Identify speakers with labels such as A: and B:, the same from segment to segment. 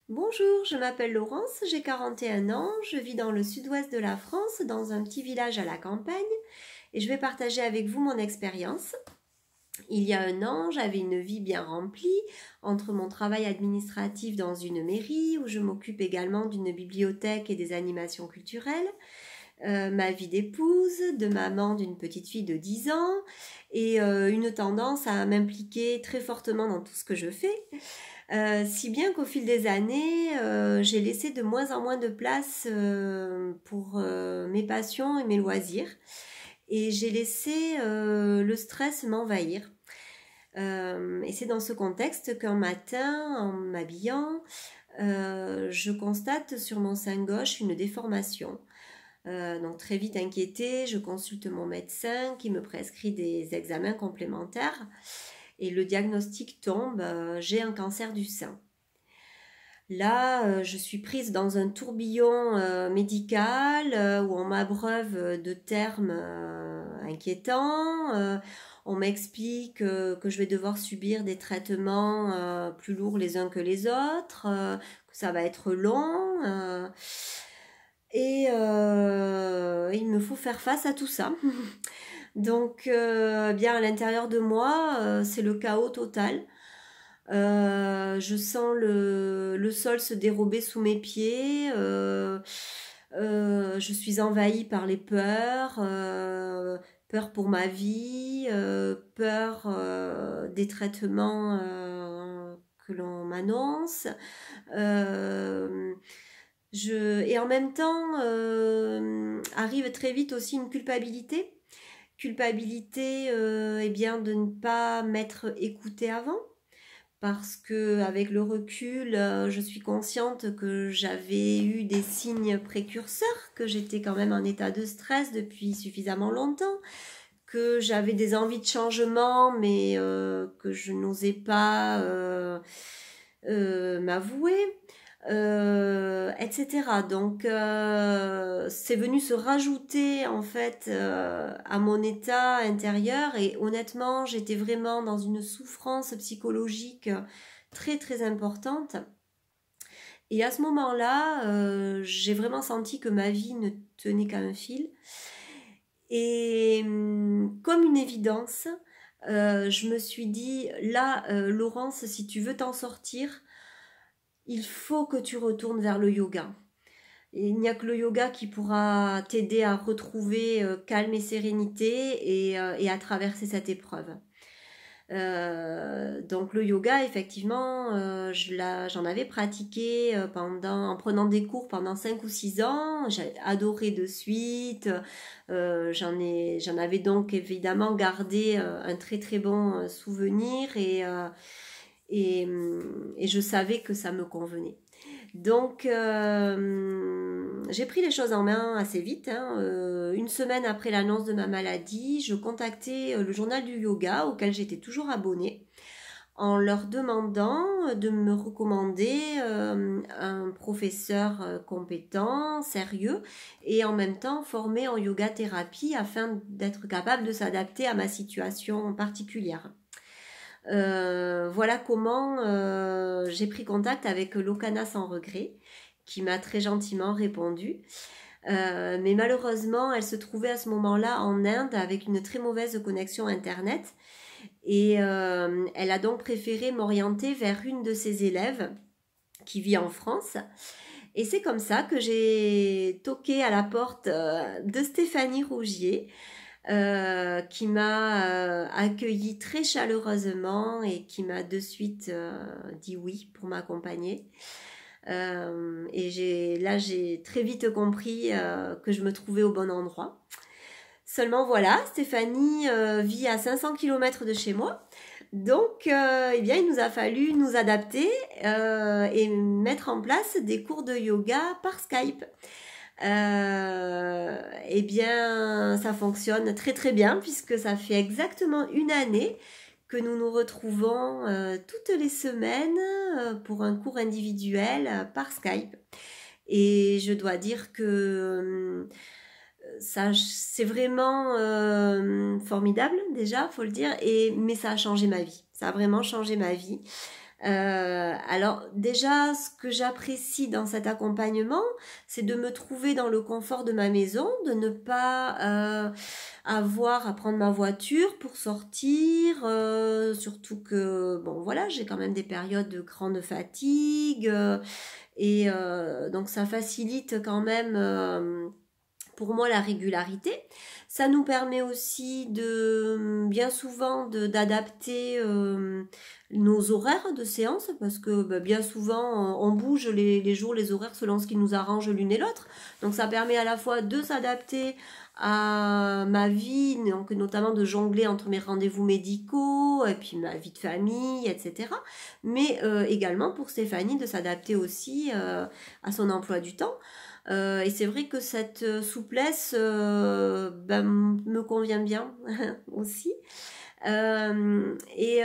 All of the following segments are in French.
A: Bonjour, je m'appelle Laurence, j'ai 41 ans, je vis dans le sud-ouest de la France, dans un petit village à la campagne, et je vais partager avec vous mon expérience. Il y a un an, j'avais une vie bien remplie, entre mon travail administratif dans une mairie, où je m'occupe également d'une bibliothèque et des animations culturelles, ma vie d'épouse, de maman d'une petite fille de 10 ans, et une tendance à m'impliquer très fortement dans tout ce que je fais. Si bien qu'au fil des années, j'ai laissé de moins en moins de place pour mes passions et mes loisirs. Et j'ai laissé le stress m'envahir. Et c'est dans ce contexte qu'un matin, en m'habillant, je constate sur mon sein gauche une déformation. Donc très vite inquiétée, je consulte mon médecin qui me prescrit des examens complémentaires. Et le diagnostic tombe, j'ai un cancer du sein. Là, je suis prise dans un tourbillon médical où on m'abreuve de termes inquiétants. On m'explique que je vais devoir subir des traitements plus lourds les uns que les autres, que ça va être long. Il me faut faire face à tout ça. Donc, bien à l'intérieur de moi, c'est le chaos total. Je sens le sol se dérober sous mes pieds. Je suis envahie par les peurs. Peur pour ma vie, peur des traitements que l'on m'annonce. Et en même temps, arrive très vite aussi une culpabilité. Culpabilité eh bien, de ne pas m'être écoutée avant parce que avec le recul, je suis consciente que j'avais eu des signes précurseurs, que j'étais quand même en état de stress depuis suffisamment longtemps, que j'avais des envies de changement, mais que je n'osais pas m'avouer. Etc. Donc c'est venu se rajouter en fait à mon état intérieur et honnêtement j'étais vraiment dans une souffrance psychologique très très importante et à ce moment-là j'ai vraiment senti que ma vie ne tenait qu'à un fil et comme une évidence je me suis dit là Laurence si tu veux t'en sortir il faut que tu retournes vers le yoga. Il n'y a que le yoga qui pourra t'aider à retrouver calme et sérénité et à traverser cette épreuve. Donc le yoga, effectivement, j'en avais pratiqué en prenant des cours pendant 5 ou 6 ans. J'ai adoré de suite. J'en avais donc évidemment gardé un très très bon souvenir et je savais que ça me convenait. Donc, j'ai pris les choses en main assez vite. Une semaine après l'annonce de ma maladie, je contactais le journal du yoga auquel j'étais toujours abonnée en leur demandant de me recommander un professeur compétent, sérieux et en même temps formé en yoga thérapie afin d'être capable de s'adapter à ma situation particulière. Voilà comment j'ai pris contact avec Lokana sans regret, qui m'a très gentiment répondu. Mais malheureusement, elle se trouvait à ce moment-là en Inde avec une très mauvaise connexion Internet. Et elle a donc préféré m'orienter vers une de ses élèves qui vit en France. Et c'est comme ça que j'ai toqué à la porte de Stéphanie Rougier, qui m'a accueilli très chaleureusement et qui m'a de suite dit oui pour m'accompagner. Là, j'ai très vite compris que je me trouvais au bon endroit. Seulement voilà, Stéphanie vit à 500 km de chez moi. Donc, eh bien, il nous a fallu nous adapter et mettre en place des cours de yoga par Skype. Eh bien, ça fonctionne très très bien puisque ça fait exactement une année que nous nous retrouvons toutes les semaines pour un cours individuel par Skype. Et je dois dire que ça, c'est vraiment formidable déjà, faut le dire, mais ça a changé ma vie. Ça a vraiment changé ma vie. Alors déjà, ce que j'apprécie dans cet accompagnement, c'est de me trouver dans le confort de ma maison, de ne pas avoir à prendre ma voiture pour sortir, surtout que, bon voilà, j'ai quand même des périodes de grande fatigue, et donc ça facilite quand même pour moi la régularité. Ça nous permet aussi de bien souvent d'adapter nos horaires de séance parce que bien souvent on bouge les jours, les horaires selon ce qui nous arrange l'une et l'autre. Donc ça permet à la fois de s'adapter à ma vie, donc notamment de jongler entre mes rendez-vous médicaux et puis ma vie de famille, etc. Mais également pour Stéphanie de s'adapter aussi à son emploi du temps. Et c'est vrai que cette souplesse me convient bien aussi. Et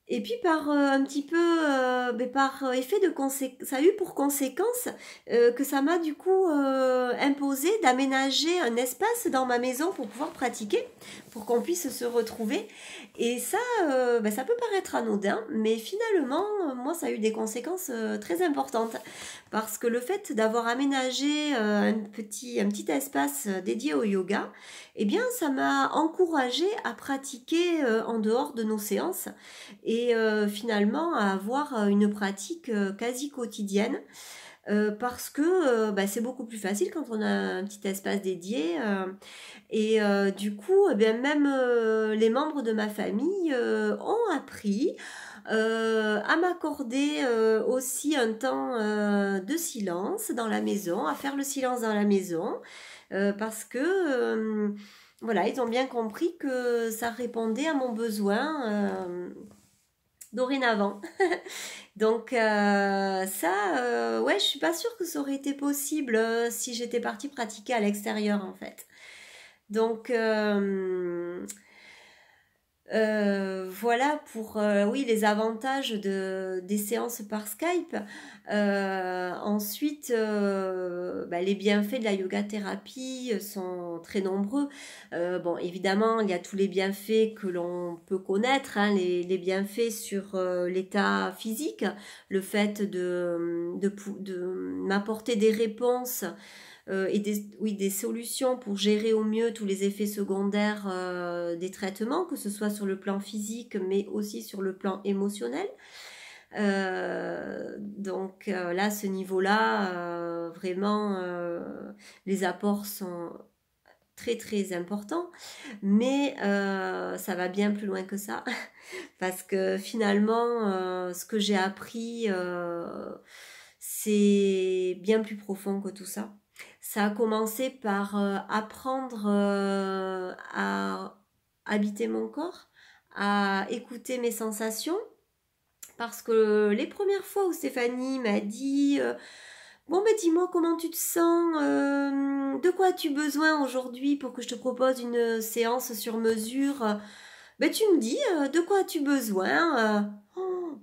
A: et puis par un petit peu, par effet de conséquence, ça a eu pour conséquence que ça m'a du coup imposé d'aménager un espace dans ma maison pour pouvoir pratiquer, pour qu'on puisse se retrouver. Et ça, ça peut paraître anodin, mais finalement, moi, ça a eu des conséquences très importantes. Parce que le fait d'avoir aménagé un petit espace dédié au yoga, eh bien, ça m'a encouragée à pratiquer en dehors de nos séances et finalement à avoir une pratique quasi quotidienne parce que c'est beaucoup plus facile quand on a un petit espace dédié et du coup eh bien, même les membres de ma famille ont appris à m'accorder aussi un temps de silence dans la maison, à faire le silence dans la maison parce que voilà, ils ont bien compris que ça répondait à mon besoin dorénavant. Donc ouais, je suis pas sûre que ça aurait été possible si j'étais partie pratiquer à l'extérieur en fait. Donc voilà pour oui les avantages des séances par Skype. Ensuite, les bienfaits de la yoga thérapie sont très nombreux. Bon, évidemment, il y a tous les bienfaits que l'on peut connaître, hein, les bienfaits sur l'état physique, le fait de m'apporter des réponses et des solutions pour gérer au mieux tous les effets secondaires des traitements, que ce soit sur le plan physique, mais aussi sur le plan émotionnel. Donc là, à ce niveau-là, vraiment, les apports sont très très importants, mais ça va bien plus loin que ça, parce que finalement, ce que j'ai appris, c'est bien plus profond que tout ça. Ça a commencé par apprendre à habiter mon corps, à écouter mes sensations. Parce que les premières fois où Stéphanie m'a dit bon dis-moi comment tu te sens, de quoi as-tu besoin aujourd'hui pour que je te propose une séance sur mesure, tu me dis de quoi as-tu besoin, oh,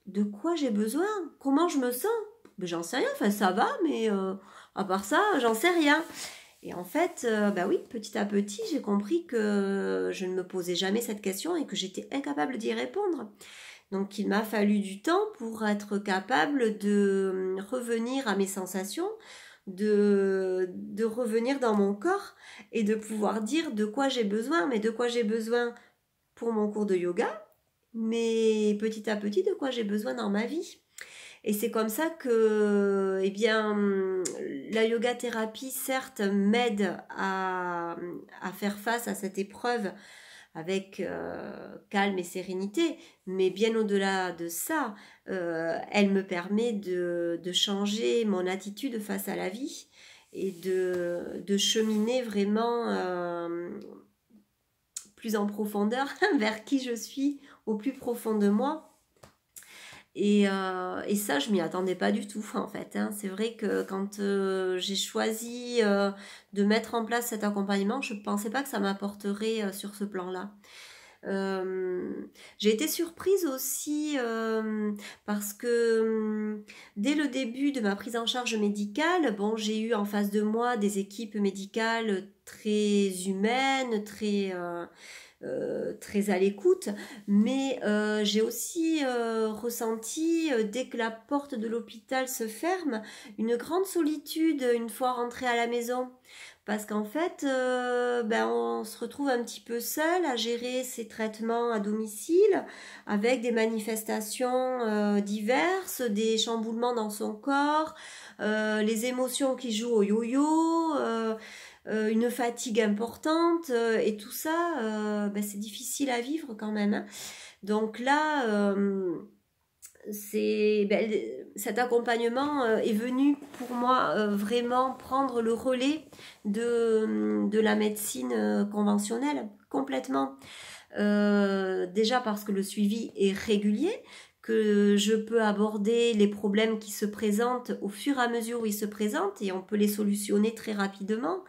A: de quoi j'ai besoin, comment je me sens, j'en sais rien, enfin ça va, mais à part ça, j'en sais rien. Et en fait, oui, petit à petit, j'ai compris que je ne me posais jamais cette question et que j'étais incapable d'y répondre. Donc, il m'a fallu du temps pour être capable de revenir à mes sensations, de revenir dans mon corps et de pouvoir dire de quoi j'ai besoin, mais de quoi j'ai besoin pour mon cours de yoga, mais petit à petit de quoi j'ai besoin dans ma vie. Et c'est comme ça que, la yoga thérapie, certes, m'aide à faire face à cette épreuve avec calme et sérénité, mais bien au-delà de ça, elle me permet de changer mon attitude face à la vie et de cheminer vraiment plus en profondeur vers qui je suis au plus profond de moi. Et ça, je m'y attendais pas du tout, en fait. Hein. C'est vrai que quand j'ai choisi de mettre en place cet accompagnement, je ne pensais pas que ça m'apporterait sur ce plan-là. J'ai été surprise aussi parce que dès le début de ma prise en charge médicale, bon, j'ai eu en face de moi des équipes médicales très humaines, très très à l'écoute, mais j'ai aussi ressenti, dès que la porte de l'hôpital se ferme, une grande solitude une fois rentrée à la maison. Parce qu'en fait, on se retrouve un petit peu seul à gérer ses traitements à domicile, avec des manifestations diverses, des chamboulements dans son corps, les émotions qui jouent au yo-yo, une fatigue importante, et tout ça, c'est difficile à vivre quand même, hein. Donc là, cet accompagnement est venu pour moi vraiment prendre le relais de la médecine conventionnelle, complètement. Déjà parce que le suivi est régulier, que je peux aborder les problèmes qui se présentent au fur et à mesure où ils se présentent et on peut les solutionner très rapidement.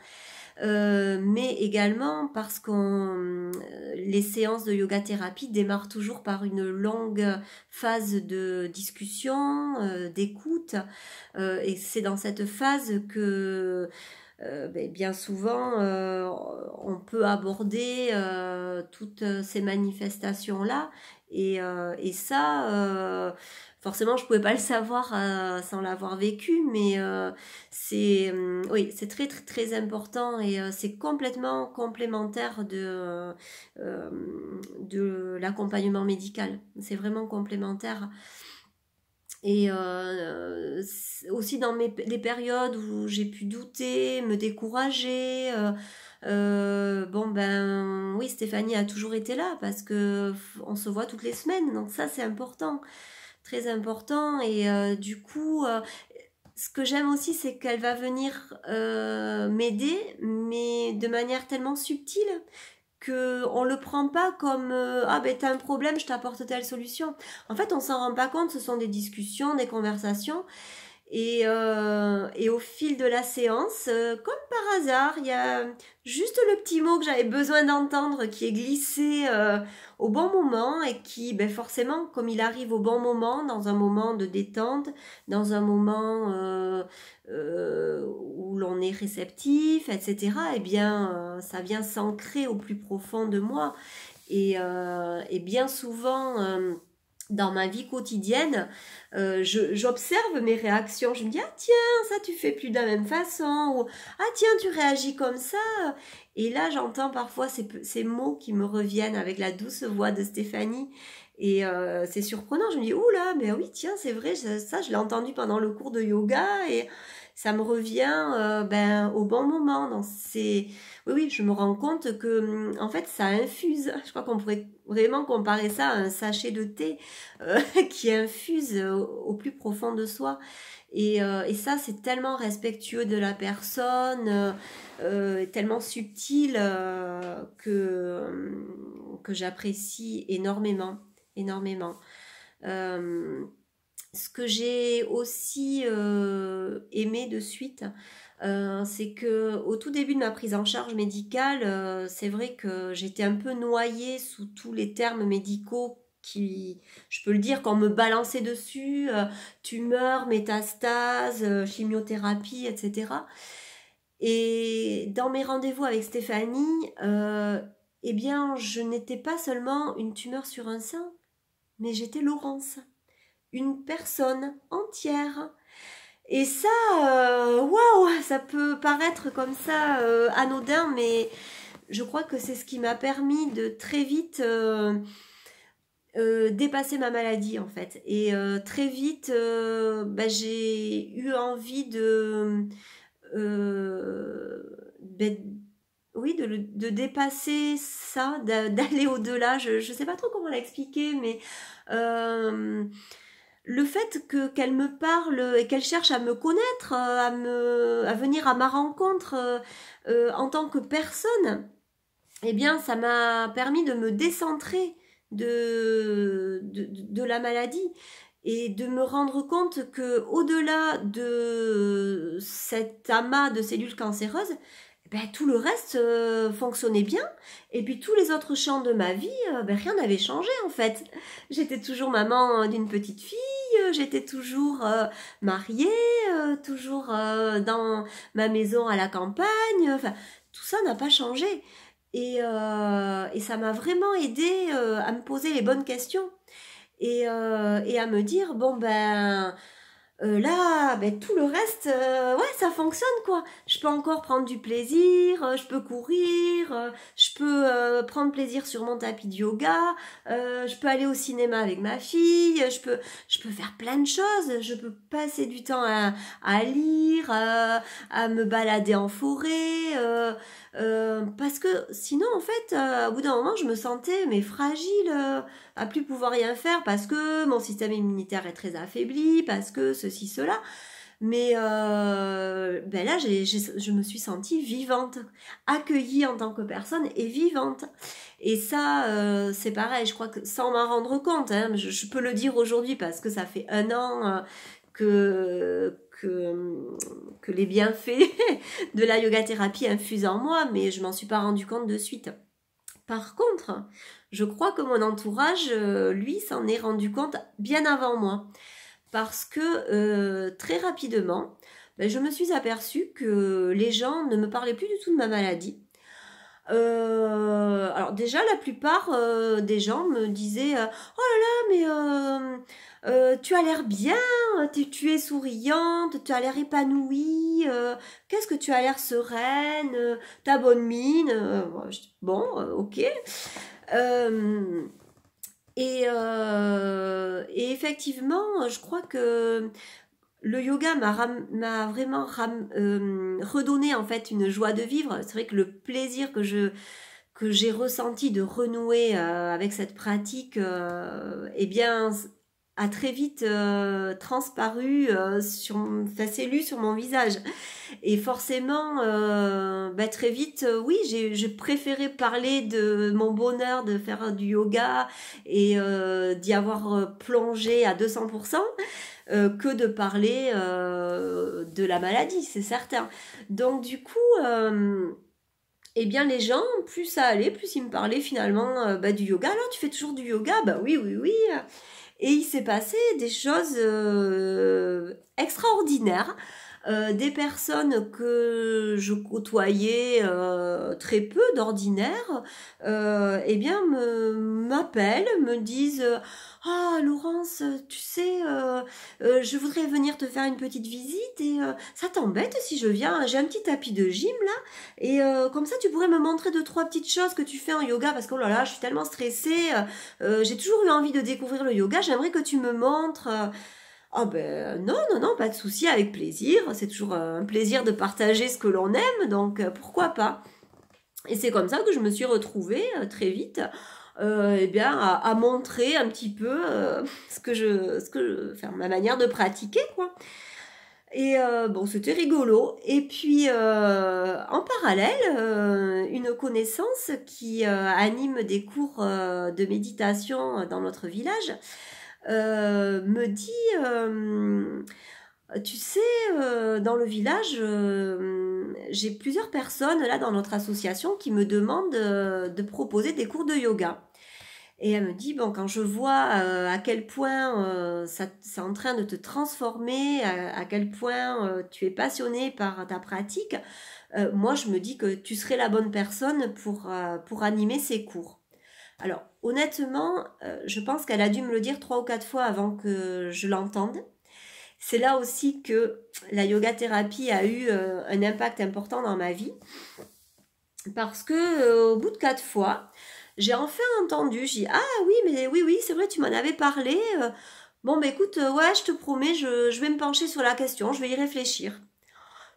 A: Mais également parce que les séances de yoga thérapie démarrent toujours par une longue phase de discussion, d'écoute, et c'est dans cette phase que bien souvent on peut aborder toutes ces manifestations-là, et ça, forcément je pouvais pas le savoir sans l'avoir vécu, mais oui, c'est très très très important, et c'est complètement complémentaire de l'accompagnement médical. C'est vraiment complémentaire. Et aussi dans les périodes où j'ai pu douter, me décourager, oui, Stéphanie a toujours été là parce que on se voit toutes les semaines, donc ça c'est important, très important. Et du coup, ce que j'aime aussi, c'est qu'elle va venir m'aider, mais de manière tellement subtile qu'on ne le prend pas comme ah ben t'as un problème, je t'apporte telle solution. En fait, on s'en rend pas compte, ce sont des discussions, des conversations. Et au fil de la séance, comme par hasard, il y a juste le petit mot que j'avais besoin d'entendre qui est glissé au bon moment, et qui, forcément, comme il arrive au bon moment, dans un moment de détente, dans un moment où l'on est réceptif, etc., eh bien, ça vient s'ancrer au plus profond de moi. Et bien souvent dans ma vie quotidienne, j'observe mes réactions. Je me dis, ah tiens, ça tu fais plus de la même façon, ou ah tiens, tu réagis comme ça. Et là, j'entends parfois ces mots qui me reviennent avec la douce voix de Stéphanie. Et c'est surprenant. Je me dis, oula, mais oui, tiens, c'est vrai, ça je l'ai entendu pendant le cours de yoga, et ça me revient au bon moment. Oui, je me rends compte que en fait, ça infuse. Je crois qu'on pourrait vraiment comparer ça à un sachet de thé qui infuse au plus profond de soi. Et ça, c'est tellement respectueux de la personne, tellement subtil, que j'apprécie énormément, énormément. Ce que j'ai aussi aimé de suite, c'est que au tout début de ma prise en charge médicale, c'est vrai que j'étais un peu noyée sous tous les termes médicaux qui, je peux le dire, qu'on me balançait dessus, tumeur, métastase, chimiothérapie, etc. Et dans mes rendez-vous avec Stéphanie, eh bien, je n'étais pas seulement une tumeur sur un sein, mais j'étais Laurence, une personne entière. Et ça, waouh, ça peut paraître comme ça anodin, mais je crois que c'est ce qui m'a permis de très vite dépasser ma maladie, en fait. Et très vite, j'ai eu envie oui, de dépasser ça, d'aller au-delà. Je ne sais pas trop comment l'expliquer, mais le fait qu'elle me parle et qu'elle cherche à me connaître, à venir à ma rencontre en tant que personne, eh bien, ça m'a permis de me décentrer de la maladie, et de me rendre compte que au-delà de cet amas de cellules cancéreuses, tout le reste fonctionnait bien, et puis tous les autres champs de ma vie, rien n'avait changé en fait. J'étais toujours maman d'une petite fille, j'étais toujours mariée, toujours dans ma maison à la campagne, enfin tout ça n'a pas changé. Et ça m'a vraiment aidé à me poser les bonnes questions et à me dire, bon ben là, ben, tout le reste, ouais, ça fonctionne quoi. Je peux encore prendre du plaisir, je peux courir, je peux prendre plaisir sur mon tapis de yoga, je peux aller au cinéma avec ma fille, je peux faire plein de choses, je peux passer du temps à lire, à me balader en forêt, parce que sinon en fait, au bout d'un moment, je me sentais mais fragile. À plus pouvoir rien faire parce que mon système immunitaire est très affaibli, parce que ceci, cela. Mais ben là, je me suis sentie vivante, accueillie en tant que personne et vivante. Et ça, c'est pareil, je crois que sans m'en rendre compte, hein, je peux le dire aujourd'hui parce que ça fait 1 an que les bienfaits de la yoga thérapie infusent en moi, mais je m'en suis pas rendu compte de suite. Par contre, je crois que mon entourage, lui, s'en est rendu compte bien avant moi. Parce que très rapidement, ben, je me suis aperçue que les gens ne me parlaient plus du tout de ma maladie. Alors déjà, la plupart des gens me disaient oh là là, mais tu as l'air bien, tu es souriante, tu as l'air épanouie, qu'est-ce que tu as l'air sereine, ta bonne mine. Bon, ok. Et effectivement, je crois que le yoga m'a vraiment redonné en fait une joie de vivre. C'est vrai que le plaisir que j'ai ressenti de renouer avec cette pratique, eh bien, a très vite transparu, s'est lu sur mon visage. Et forcément, très vite, oui, j'ai préféré parler de mon bonheur de faire du yoga et d'y avoir plongé à 200%. Que de parler de la maladie, c'est certain. Donc du coup, eh bien les gens, plus ça allait, plus ils me parlaient finalement du yoga. Alors tu fais toujours du yoga? Bah oui, oui, oui. Et il s'est passé des choses extraordinaires. Des personnes que je côtoyais très peu d'ordinaire, eh bien m'appellent, me disent ah Laurence, tu sais, je voudrais venir te faire une petite visite et ça t'embête si je viens? J'ai un petit tapis de gym là et comme ça tu pourrais me montrer 2, 3 petites choses que tu fais en yoga parce que oh là là, je suis tellement stressée, j'ai toujours eu envie de découvrir le yoga, j'aimerais que tu me montres. Ah ben non, non, non, pas de souci, avec plaisir. C'est toujours un plaisir de partager ce que l'on aime, donc pourquoi pas. Et c'est comme ça que je me suis retrouvée très vite eh bien, à montrer un petit peu enfin, ma manière de pratiquer, quoi. Et bon, c'était rigolo. Et puis, en parallèle, une connaissance qui anime des cours de méditation dans notre village me dit tu sais, dans le village, j'ai plusieurs personnes là dans notre association qui me demandent de proposer des cours de yoga. Et elle me dit, bon, quand je vois à quel point c'est en train de te transformer, à quel point tu es passionné par ta pratique, moi je me dis que tu serais la bonne personne pour animer ces cours. Alors, honnêtement, je pense qu'elle a dû me le dire 3 ou 4 fois avant que je l'entende. C'est là aussi que la yoga thérapie a eu un impact important dans ma vie. Parce que au bout de 4 fois, j'ai enfin entendu. J'ai dit, ah oui, mais oui, oui, c'est vrai, tu m'en avais parlé. Bon, bah écoute, ouais, je te promets, je vais me pencher sur la question, je vais y réfléchir.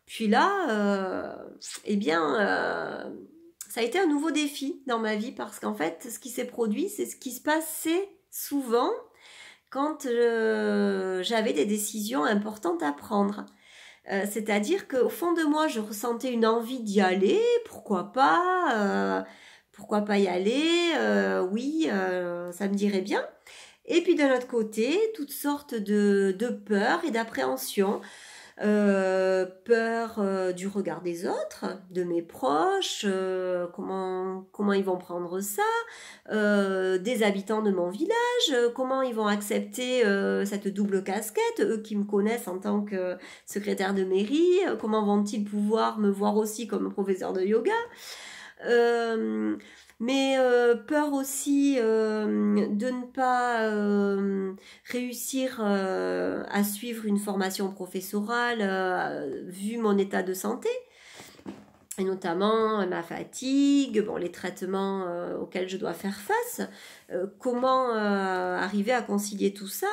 A: Puis là, eh bien, ça a été un nouveau défi dans ma vie parce qu'en fait, ce qui s'est produit, c'est ce qui se passait souvent quand j'avais des décisions importantes à prendre. C'est-à-dire qu'au fond de moi, je ressentais une envie d'y aller, pourquoi pas y aller, oui, ça me dirait bien. Et puis d'un autre côté, toutes sortes de peurs et d'appréhensions. Peur du regard des autres, de mes proches, comment ils vont prendre ça, des habitants de mon village, comment ils vont accepter cette double casquette, eux qui me connaissent en tant que secrétaire de mairie, comment vont-ils pouvoir me voir aussi comme professeur de yoga. Peur aussi de ne pas réussir à suivre une formation professorale vu mon état de santé, et notamment ma fatigue, bon, les traitements auxquels je dois faire face, comment arriver à concilier tout ça,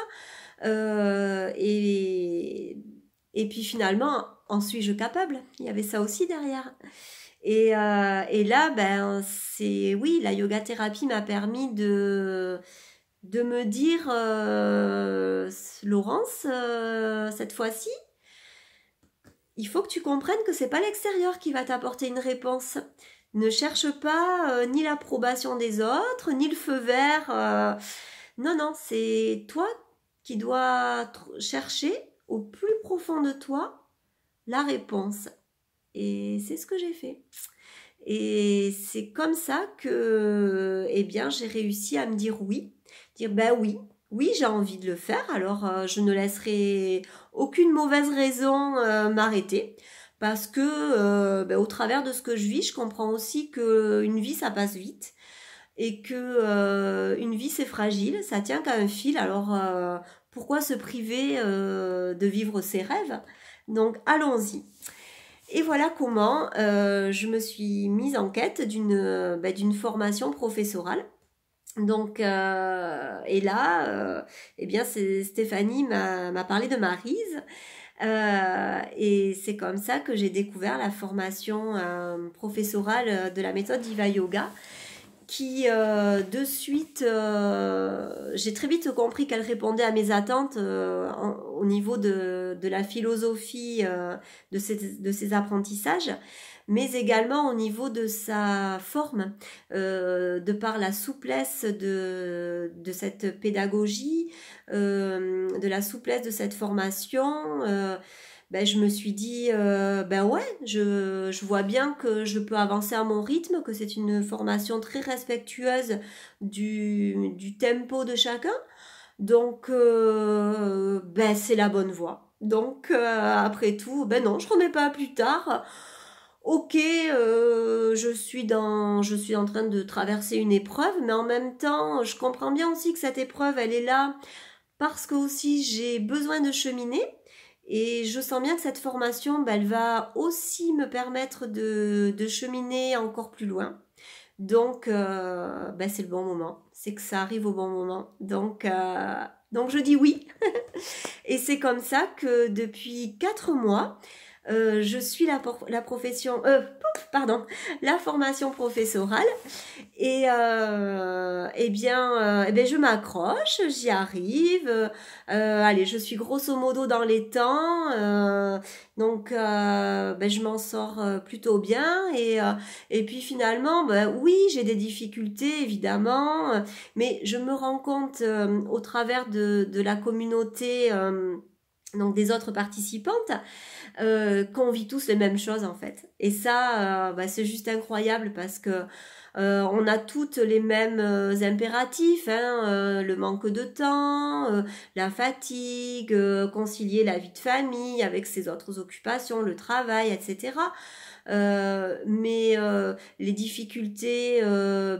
A: euh, et, et puis finalement, en suis-je capable? Il y avait ça aussi derrière. Et là, ben, oui, la yoga thérapie m'a permis de me dire, Laurence, cette fois-ci, il faut que tu comprennes que c'est pas l'extérieur qui va t'apporter une réponse. Ne cherche pas ni l'approbation des autres, ni le feu vert. Non, non, c'est toi qui dois chercher au plus profond de toi la réponse. Et c'est ce que j'ai fait. Et c'est comme ça que, eh bien, j'ai réussi à me dire oui. Dire, ben oui, oui, j'ai envie de le faire. Alors, je ne laisserai aucune mauvaise raison m'arrêter. Parce que, ben, au travers de ce que je vis, je comprends aussi que une vie, ça passe vite. Et que une vie, c'est fragile. Ça tient qu'à un fil. Alors, pourquoi se priver de vivre ses rêves? Donc, allons-y. Et voilà comment je me suis mise en quête d'une formation professorale. Donc, et là, eh bien, Stéphanie m'a parlé de Maryse. Et c'est comme ça que j'ai découvert la formation professorale de la méthode Diva Yoga, qui de suite, j'ai très vite compris qu'elle répondait à mes attentes au niveau de la philosophie de ses apprentissages, mais également au niveau de sa forme, de par la souplesse de cette pédagogie, de la souplesse de cette formation. Ben, je me suis dit, ben ouais, je vois bien que je peux avancer à mon rythme, que c'est une formation très respectueuse du tempo de chacun. Donc, ben, c'est la bonne voie. Donc, après tout, ben non, je remets pas à plus tard. Ok, je suis en train de traverser une épreuve, mais en même temps, je comprends bien aussi que cette épreuve, elle est là parce que aussi j'ai besoin de cheminer. Et je sens bien que cette formation, bah, elle va aussi me permettre de cheminer encore plus loin. Donc, bah, c'est le bon moment. C'est que ça arrive au bon moment. Donc je dis oui. Et c'est comme ça que depuis 4 mois, je suis la formation professorale. Et eh bien, je m'accroche, j'y arrive. Allez, je suis grosso modo dans les temps. Donc, ben, je m'en sors plutôt bien. Et puis finalement, ben, oui, j'ai des difficultés, évidemment. Mais je me rends compte au travers de la communauté, donc des autres participantes, qu'on vit tous les mêmes choses en fait. Et ça, bah, c'est juste incroyable parce que on a toutes les mêmes impératifs, hein, le manque de temps, la fatigue, concilier la vie de famille avec ses autres occupations, le travail, etc. Les difficultés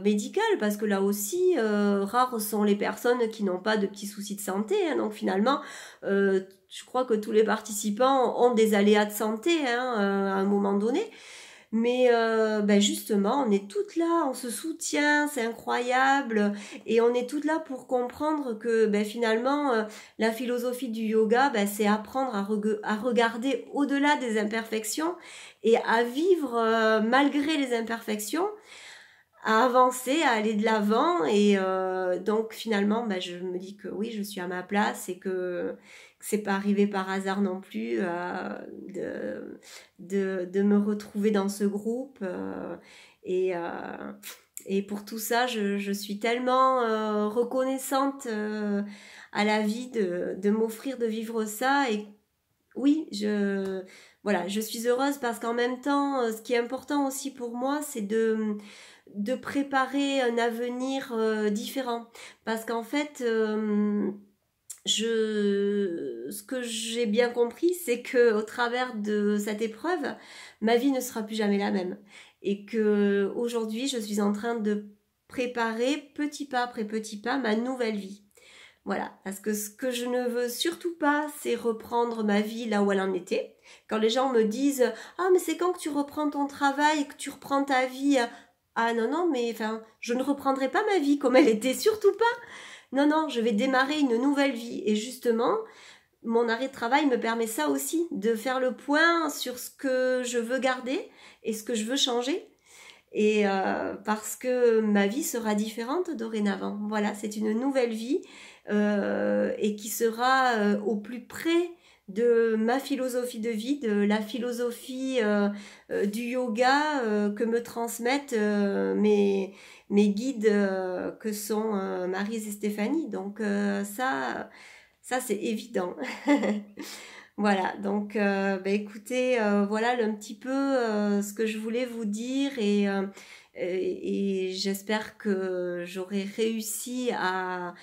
A: médicales, parce que là aussi, rares sont les personnes qui n'ont pas de petits soucis de santé. Hein, donc finalement, je crois que tous les participants ont des aléas de santé hein, à un moment donné. Mais ben justement, on est toutes là, on se soutient, c'est incroyable. Et on est toutes là pour comprendre que ben finalement, la philosophie du yoga, ben, c'est apprendre à regarder au-delà des imperfections et à vivre malgré les imperfections, à avancer, à aller de l'avant. Et donc finalement, ben, je me dis que oui, je suis à ma place et que c'est pas arrivé par hasard non plus de me retrouver dans ce groupe. Et, euh, et pour tout ça, je suis tellement reconnaissante à la vie de m'offrir de vivre ça. Et oui, voilà, je suis heureuse parce qu'en même temps, ce qui est important aussi pour moi, c'est de préparer un avenir différent. Parce qu'en fait, ce que j'ai bien compris, c'est que au travers de cette épreuve, ma vie ne sera plus jamais la même. et que aujourd'hui je suis en train de préparer petit pas après petit pas ma nouvelle vie. Voilà, parce que ce que je ne veux surtout pas, c'est reprendre ma vie là où elle en était. Quand les gens me disent « Ah, mais c'est quand que tu reprends ton travail, que tu reprends ta vie ?» Ah non, non, mais enfin, je ne reprendrai pas ma vie comme elle était, surtout pas. Non, non, je vais démarrer une nouvelle vie. Et justement, mon arrêt de travail me permet ça aussi, de faire le point sur ce que je veux garder et ce que je veux changer. Et parce que ma vie sera différente dorénavant. Voilà, c'est une nouvelle vie et qui sera au plus près de ma philosophie de vie, de la philosophie du yoga que me transmettent mes guides que sont Maryse et Stéphanie. Donc ça c'est évident. Voilà, donc écoutez, voilà un petit peu ce que je voulais vous dire et j'espère que j'aurai réussi à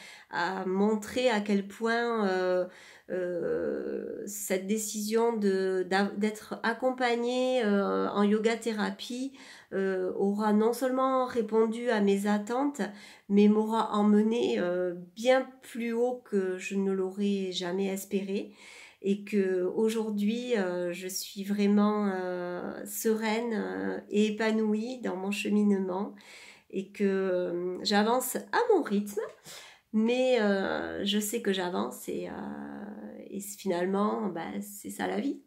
A: montrer à quel point cette décision d'être accompagnée en yoga thérapie aura non seulement répondu à mes attentes, mais m'aura emmenée bien plus haut que je ne l'aurais jamais espéré. Et que aujourd'hui je suis vraiment sereine et épanouie dans mon cheminement et que j'avance à mon rythme, mais je sais que j'avance et finalement c'est ça la vie.